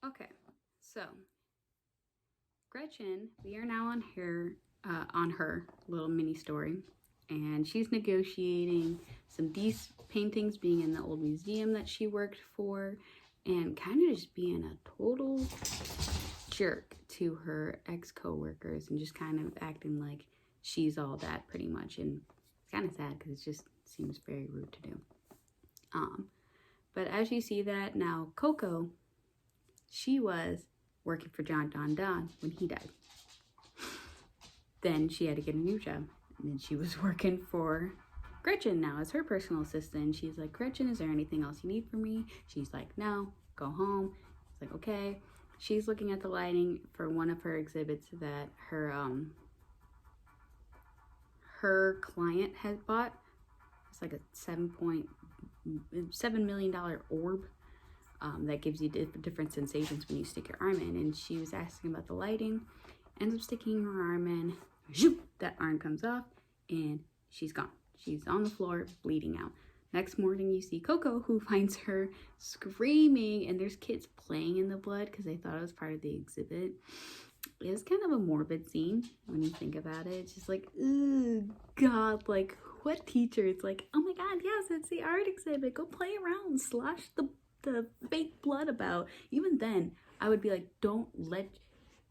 Okay, so Gretchen, we are now on her little mini story, and she's negotiating some these paintings being in the old museum that she worked for, and kind of just being a total jerk to her ex-co-workers and just kind of acting like she's all that pretty much. And it's kind of sad because it just seems very rude to do. But as you see that now, Coco, she was working for John Don Don when he died. Then she had to get a new job. And then she was working for Gretchen now as her personal assistant. She's like, Gretchen, is there anything else you need from me? She's like, no, go home. It's like, okay. She's looking at the lighting for one of her exhibits that her client had bought. It's like a $7 million orb that gives you different sensations when you stick your arm in. And she was asking about the lighting, ends up sticking her arm in. Zoop, that arm comes off and she's gone. She's on the floor bleeding out. Next morning you see Coco, who finds her screaming, and there's kids playing in the blood because they thought it was part of the exhibit. It was kind of a morbid scene when you think about it. It's just like, ugh, God, like what teacher? It's like, oh my God, yes, it's the art exhibit. Go play around, slosh the fake blood about. Even then, I would be like, don't let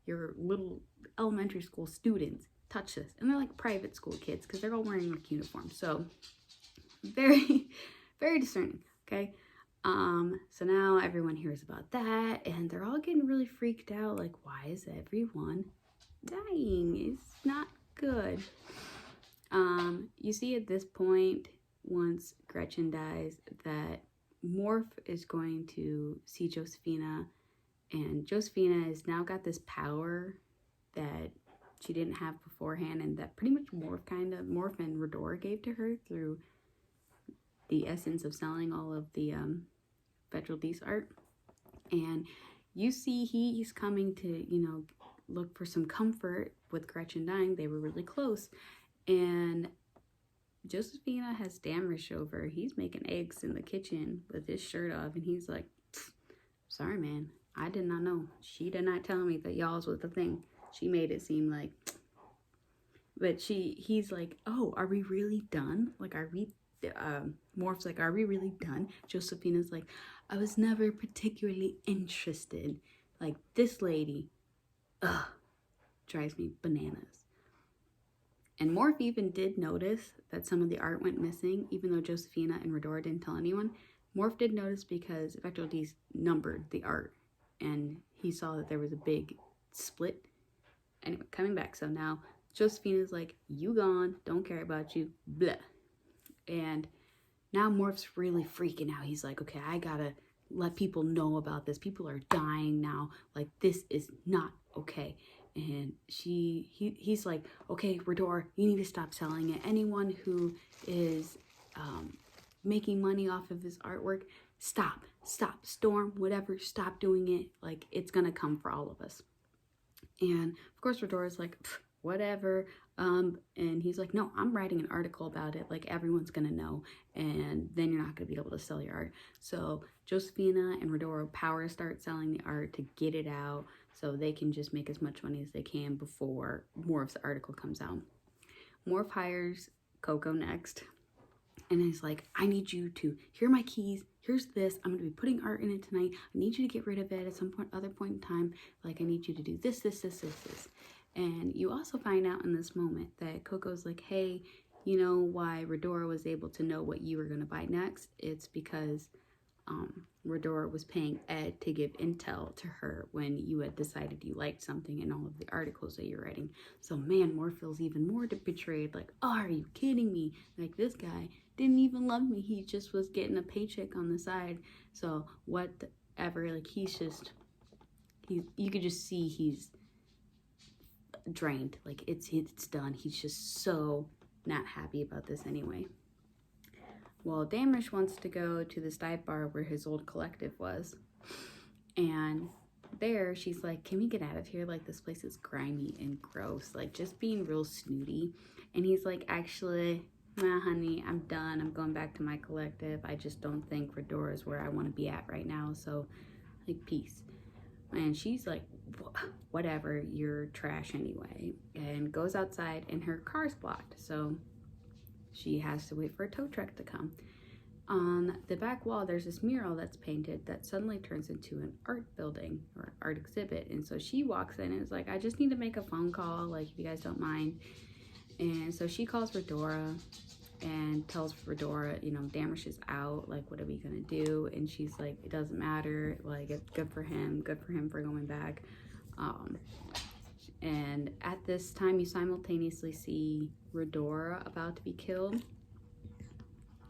your little elementary school students touch this. And they're like private school kids because they're all wearing like uniforms. So very, very discerning, okay? So now everyone hears about that and they're all getting really freaked out. Like, why is everyone dying? It's not good. You see at this point, once Gretchen dies, that Morph is going to see Josephina, and Josephina has now got this power that she didn't have beforehand, and that pretty much Morph and Redora gave to her through the essence of selling all of the Federal Beast art. And you see he's coming to, look for some comfort with Gretchen dying. They were really close. And Josephina has Damrish over. He's making eggs in the kitchen with his shirt off. And he's like, sorry, man. I did not know. She did not tell me that y'all's was the thing. She made it seem like, but he's like, oh, are we really done? Like, are we, Morph's like, are we really done? Josephina's like, I was never particularly interested. Like, this lady, drives me bananas. And Morph even did notice that some of the art went missing, even though Josephina and Redora didn't tell anyone. Morph did notice because Vector D's numbered the art, and he saw that there was a big split. Anyway, coming back. So now Josephina's like, you gone, don't care about you, blah. And now Morph's really freaking out. He's like, okay, I gotta let people know about this. People are dying now. Like, this is not okay. And he's like, okay, Redora, you need to stop selling it. Anyone who is making money off of this artwork, stop, Storm, whatever, stop doing it. Like, it's gonna come for all of us. And of course Redora's like, whatever. And he's like, no, I'm writing an article about it. Like, everyone's gonna know, and then you're not gonna be able to sell your art. So Josephina and Redora power start selling the art to get it out so they can just make as much money as they can before Morph's article comes out. Morph hires Coco next, and he's like, I need you to, here are my keys, here's this, I'm gonna be putting art in it tonight, I need you to get rid of it at some other point in time, like, I need you to do this. And you also find out in this moment that Coco's like, hey, you know why Redora was able to know what you were gonna buy next? It's because Redora was paying Ed to give intel to her when you had decided you liked something in all of the articles that you're writing. So man, Morph feels even more betrayed. Like, oh, are you kidding me? Like, this guy didn't even love me. He just was getting a paycheck on the side. So whatever, like, he's just, you could just see he's drained. Like, it's done. He's just so not happy about this anyway. Well, Damrish wants to go to this dive bar where his old collective was. And there, she's like, can we get out of here? Like, this place is grimy and gross. Like, just being real snooty. And he's like, actually, nah, honey, I'm done. I'm going back to my collective. I just don't think Redora is where I want to be at right now. So, like, peace. And she's like, whatever, you're trash anyway. And goes outside and her car's blocked. So she has to wait for a tow truck to come. On the back wall, there's this mural that's painted that suddenly turns into an art building or art exhibit. And so she walks in and is like, I just need to make a phone call, like, if you guys don't mind. And so she calls Redora and tells Redora, you know, Damrish is out, like, what are we gonna do? And she's like, it doesn't matter, like, it's good for him for going back. And at this time, you simultaneously see Redora about to be killed,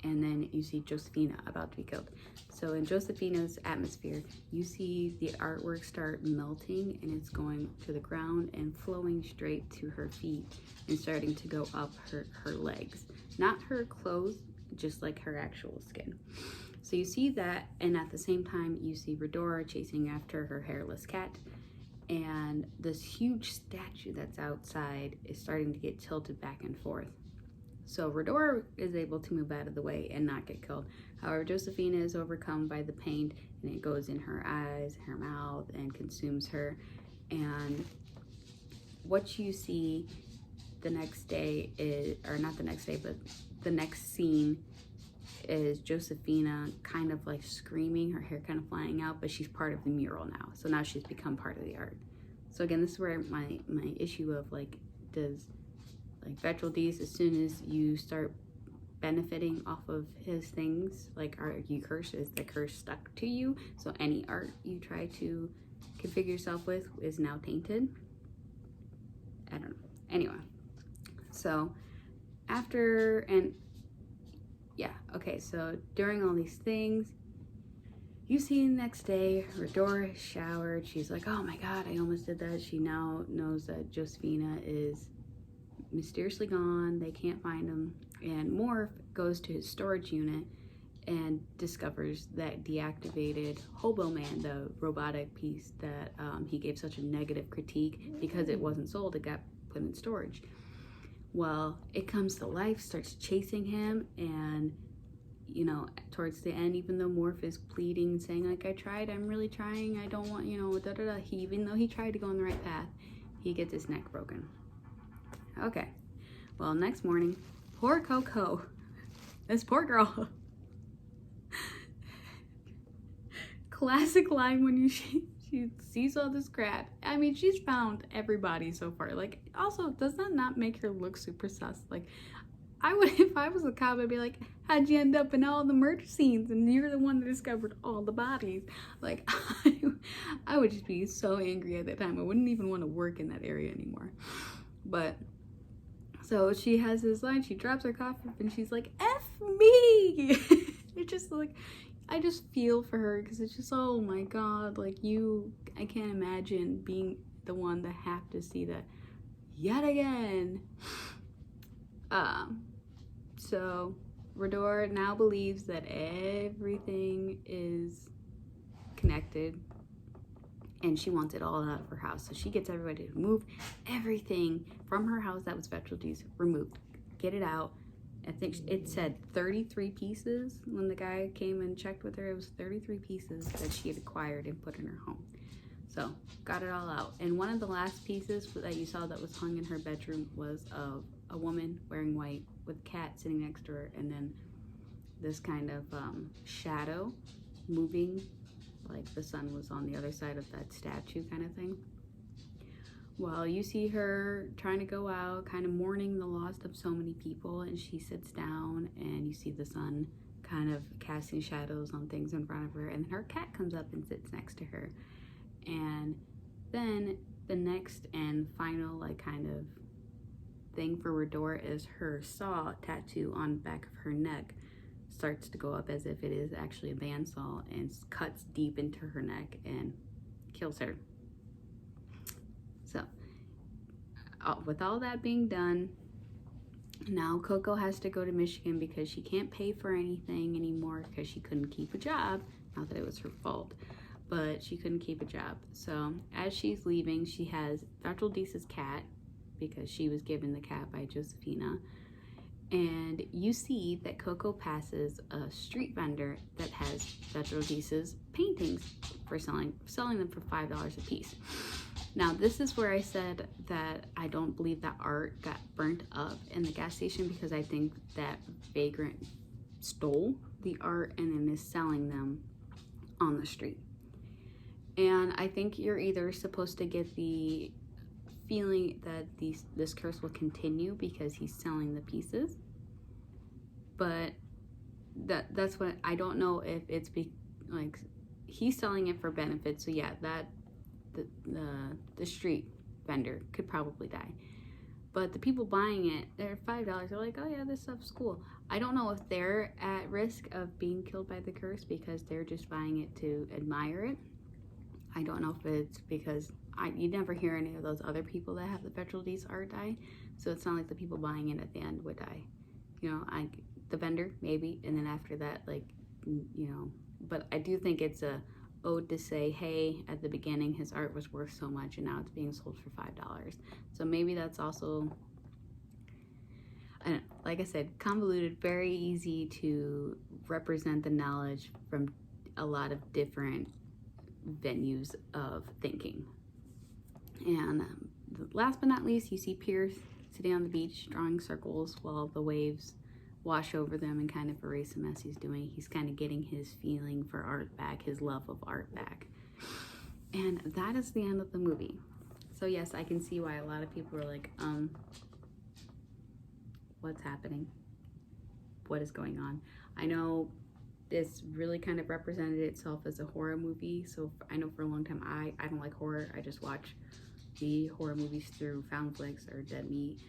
and then you see Josephina about to be killed. So in Josephina's atmosphere, you see the artwork start melting, and it's going to the ground and flowing straight to her feet and starting to go up her legs. Not her clothes, just like her actual skin. So you see that, and at the same time, you see Redora chasing after her hairless cat, and this huge statue that's outside is starting to get tilted back and forth. So Redora is able to move out of the way and not get killed. However, Josephina is overcome by the pain, and it goes in her eyes, her mouth, and consumes her. And what you see the next day is, or not the next day, but the next scene is Josephina kind of like screaming, her hair kind of flying out, but she's part of the mural now. So now she's become part of the art. So again, this is where my issue of like, does like Vetral Dees, as soon as you start benefiting off of his things, like, are you cursed? Is the curse stuck to you? So any art you try to configure yourself with is now tainted. I don't know. Anyway, so after, and yeah, okay, so during all these things, you see the next day, Redora is showered. She's like, oh my God, I almost did that. She now knows that Josephina is mysteriously gone. They can't find him. And Morph goes to his storage unit and discovers that deactivated Hobo Man, the robotic piece that he gave such a negative critique because it wasn't sold. It got put in storage. Well, it comes to life, starts chasing him, and you know, towards the end, even though Morph is pleading, saying like, I tried, I'm really trying, I don't want, you know, even though he tried to go on the right path, he gets his neck broken. Okay, well, next morning, poor Coco, this poor girl, classic line when she sees all this crap. I mean, she's found everybody so far. Like, also, does that not make her look super sus? Like, I would, if I was a cop, I'd be like, how'd you end up in all the murder scenes and you're the one that discovered all the bodies? Like, I would just be so angry at that time. I wouldn't even want to work in that area anymore. But so she has this line, she drops her coffee and she's like, F me. It's just like, I just feel for her because it's just, oh my God, like I can't imagine being the one that have to see that yet again. So Redora now believes that everything is connected and she wants it all out of her house. So she gets everybody to move everything from her house that was Vetral Dees removed. Get it out. I think it said 33 pieces when the guy came and checked with her. It was 33 pieces that she had acquired and put in her home. So got it all out. And one of the last pieces that you saw that was hung in her bedroom was of a woman wearing white with a cat sitting next to her, and then this kind of shadow moving, like the sun was on the other side of that statue kind of thing. Well, you see her trying to go out, kind of mourning the loss of so many people, and she sits down and you see the sun kind of casting shadows on things in front of her, and her cat comes up and sits next to her. And then the next and final like kind of thing for Redora is her saw tattoo on the back of her neck starts to go up as if it is actually a bandsaw and cuts deep into her neck and kills her. So with all that being done, now Coco has to go to Michigan because she can't pay for anything anymore because she couldn't keep a job. Not that it was her fault, but she couldn't keep a job. So as she's leaving, she has Vetral Dees' cat, because she was given the cat by Josephina, and you see that Coco passes a street vendor that has Betelgeuse's paintings for selling them for $5 a piece. Now, this is where I said that I don't believe that art got burnt up in the gas station, because I think that vagrant stole the art and then is selling them on the street. And I think you're either supposed to get the feeling that this curse will continue because he's selling the pieces, but that's what I don't know, if it's like he's selling it for benefit. So yeah, that the street vendor could probably die, but the people buying it, they're $5. They're like, oh yeah, this stuff's cool. I don't know if they're at risk of being killed by the curse because they're just buying it to admire it. I don't know if it's because you never hear any of those other people that have the Betelgeuse art die, so it's not like the people buying it at the end would die. You know, the vendor maybe, and then after that, like, you know. But I do think it's a ode to say, hey, at the beginning his art was worth so much and now it's being sold for $5. So maybe that's also, I don't know, like I said, convoluted, very easy to represent the knowledge from a lot of different venues of thinking. And last but not least, you see Pierce sitting on the beach drawing circles while the waves wash over them and kind of erase the mess he's doing. He's kind of getting his feeling for art back, his love of art back. And that is the end of the movie. So yes, I can see why a lot of people are like, what's happening? What is going on? I know this really kind of represented itself as a horror movie. So I know for a long time, I don't like horror. I just watch the horror movies through Foundflix or Dead Meat.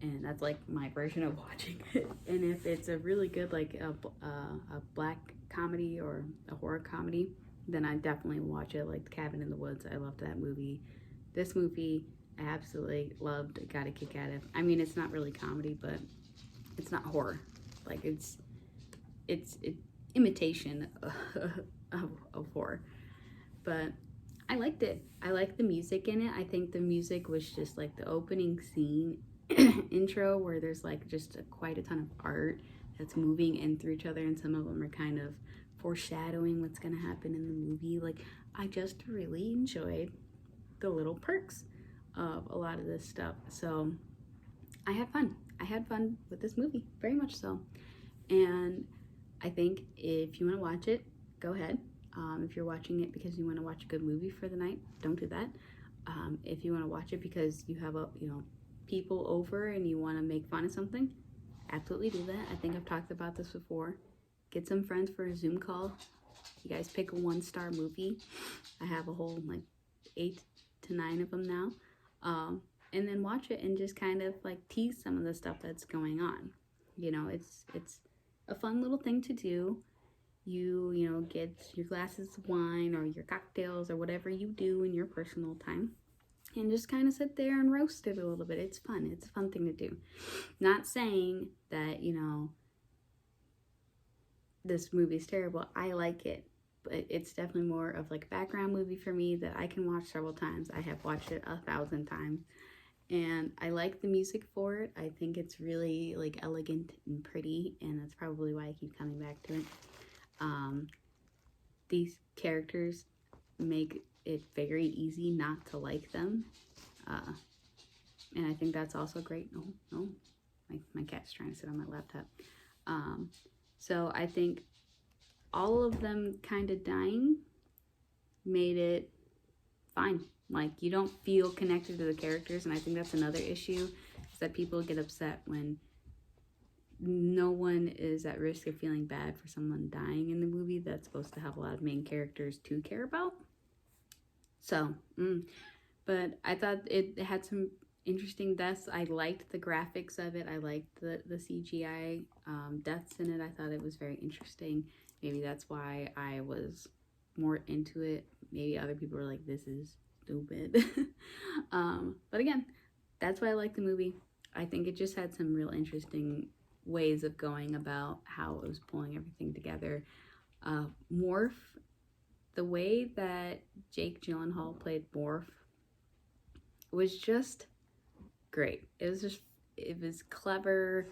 And that's like my version of watching it. And if it's a really good, like a black comedy or a horror comedy, then I definitely watch it. Like Cabin in the Woods, I loved that movie. This movie, I absolutely loved. Got a kick out of. I mean, it's not really comedy, but it's not horror. Like it's imitation of horror. But I liked it. I liked the music in it. I think the music was just like the opening scene intro where there's like just quite a ton of art that's moving in through each other, and some of them are kind of foreshadowing what's going to happen in the movie. Like, I just really enjoyed the little perks of a lot of this stuff. So I had fun. I had fun with this movie, very much so. And I think if you want to watch it, go ahead. If you're watching it because you want to watch a good movie for the night, don't do that. If you want to watch it because you have people over and you want to make fun of something, absolutely do that. I think I've talked about this before. Get some friends for a Zoom call. You guys pick a 1-star movie. I have a whole like 8 to 9 of them now. And then watch it and just kind of like tease some of the stuff that's going on. You know, it's a fun little thing to do. You know, get your glasses of wine or your cocktails or whatever you do in your personal time, and just kind of sit there and roast it a little bit. It's fun. It's a fun thing to do. Not saying that, you know, this movie's terrible. I like it, but it's definitely more of like a background movie for me that I can watch several times. I have watched it 1,000 times, and I like the music for it. I think it's really like elegant and pretty, and that's probably why I keep coming back to it. These characters make it very easy not to like them, and I think that's also great. No, my cat's trying to sit on my laptop. So I think all of them kind of dying made it fine. Like, you don't feel connected to the characters, and I think that's another issue, is that people get upset when no one is at risk of feeling bad for someone dying in the movie that's supposed to have a lot of main characters to care about. So, but I thought it had some interesting deaths. I liked the graphics of it. I liked the CGI deaths in it. I thought it was very interesting. Maybe that's why I was more into it. Maybe other people were like, this is stupid. But again, that's why I like the movie. I think it just had some real interesting ways of going about how it was pulling everything together. Morph, the way that Jake Gyllenhaal played Morph was just great. It was clever.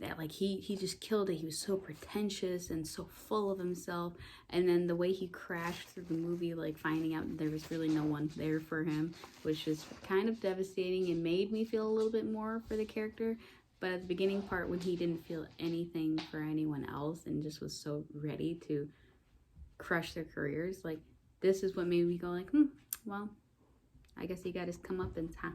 that like he just killed it. He was so pretentious and so full of himself, and then the way he crashed through the movie, like finding out there was really no one there for him, was just kind of devastating and made me feel a little bit more for the character. But at the beginning part, when he didn't feel anything for anyone else and just was so ready to crush their careers, like this is what made me go like, well, I guess he got his comeuppance, huh?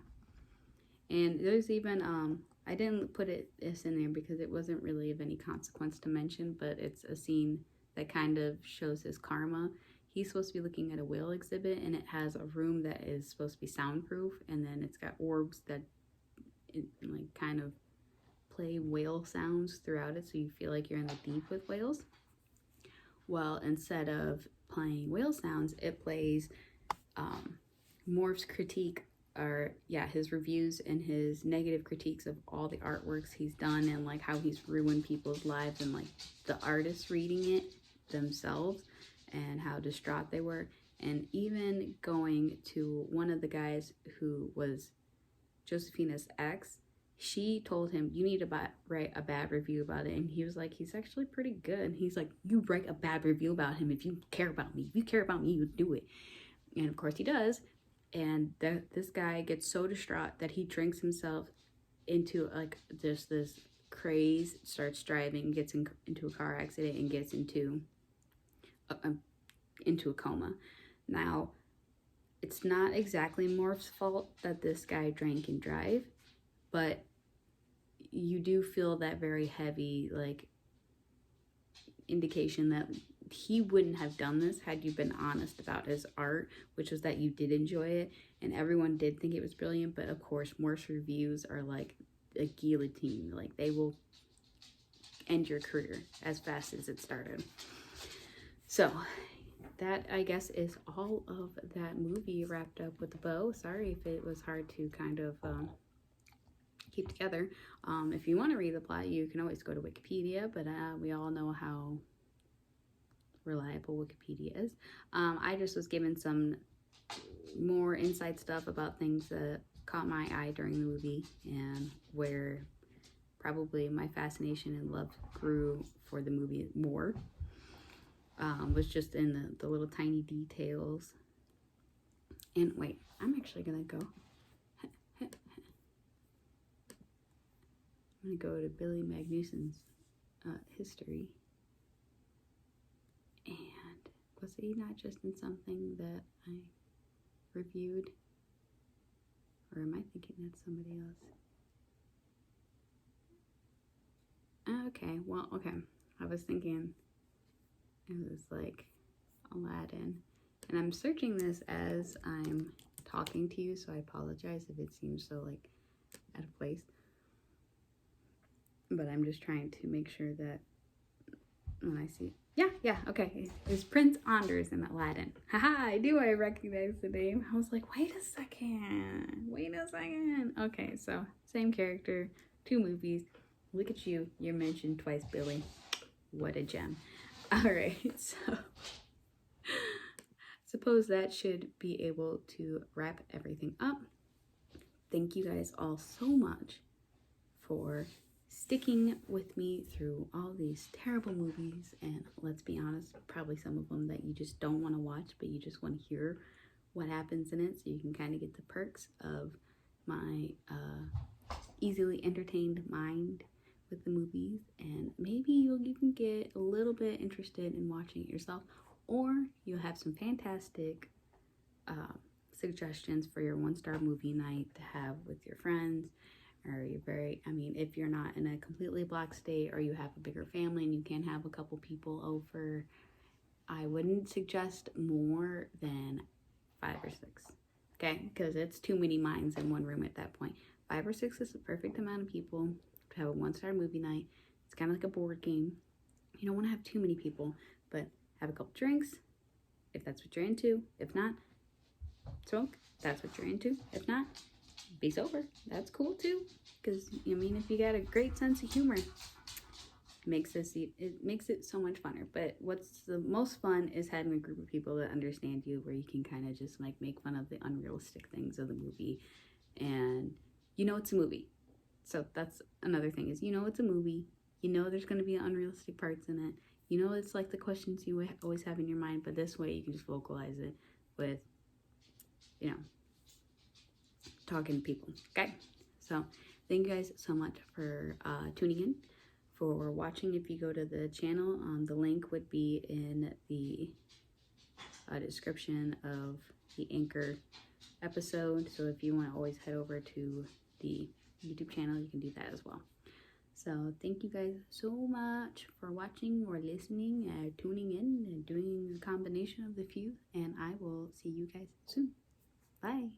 And there's even I didn't put this in there because it wasn't really of any consequence to mention, but it's a scene that kind of shows his karma. He's supposed to be looking at a whale exhibit, and it has a room that is supposed to be soundproof, and then it's got orbs that like kind of play whale sounds throughout it, so you feel like you're in the deep with whales. Well, instead of playing whale sounds, it plays Morph's critique, or his reviews and his negative critiques of all the artworks he's done, and like how he's ruined people's lives, and like the artists reading it themselves and how distraught they were. And even going to one of the guys who was Josephina's ex, she told him, you need to write a bad review about it. And he was like, he's actually pretty good. And he's like, you write a bad review about him if you care about me. If you care about me, you do it. And of course he does. And this guy gets so distraught that he drinks himself into like just this craze, starts driving, gets into a car accident, and gets into a coma. Now, it's not exactly Morph's fault that this guy drank and drive, but you do feel that very heavy like indication that he wouldn't have done this had you been honest about his art, which was that you did enjoy it and everyone did think it was brilliant. But of course, Morph's reviews are like a guillotine. Like they will end your career as fast as it started. So that, I guess, is all of that movie wrapped up with a bow. Sorry if it was hard to kind of keep together. If you want to read the plot, you can always go to Wikipedia, but we all know how reliable Wikipedia is. I just was given some more inside stuff about things that caught my eye during the movie, and where probably my fascination and love grew for the movie more. Was just in the little tiny details. And wait, I'm actually gonna go I'm gonna go to Billy Magnuson's history. And was he not just in something that I reviewed? Or am I thinking that's somebody else? Okay, well, okay. I was thinking it was like Aladdin. And I'm searching this as I'm talking to you, so I apologize if it seems so like out of place. But I'm just trying to make sure that when I see, okay, it's Prince Anders in Aladdin. Haha, I recognize the name. I was like, wait a second. Okay, so same character, 2 movies. Look at you, you're mentioned twice, Billy. What a gem. All right, so suppose that should be able to wrap everything up. Thank you guys all so much for sticking with me through all these terrible movies, and let's be honest, probably some of them that you just don't want to watch, but you just want to hear what happens in it, so you can kind of get the perks of my easily entertained mind with the movies, and maybe you can get a little bit interested in watching it yourself, or you'll have some fantastic suggestions for your 1-star movie night to have with your friends. Or if you're not in a completely black state, or you have a bigger family and you can have a couple people over, I wouldn't suggest more than 5 or 6, okay? Because it's too many minds in one room at that point. 5 or 6 is the perfect amount of people to have a 1-star movie night. It's kind of like a board game. You don't want to have too many people, but have a couple drinks, if that's what you're into. If not, smoke, that's what you're into. If not, be sober. That's cool too, because if you got a great sense of humor, it makes it so much funner. But what's the most fun is having a group of people that understand you, where you can kind of just like make fun of the unrealistic things of the movie, and it's a movie. So that's another thing, is it's a movie, You know there's going to be unrealistic parts in it. You know it's like the questions you always have in your mind, but this way you can just vocalize it with, you know, talking to people. Okay? So, thank you guys so much for tuning in, for watching. If you go to the channel, the link would be in the description of the Anchor episode. So if you want to always head over to the YouTube channel, you can do that as well. So thank you guys so much for watching or listening, tuning in, and doing a combination of the few. And I will see you guys soon. Bye.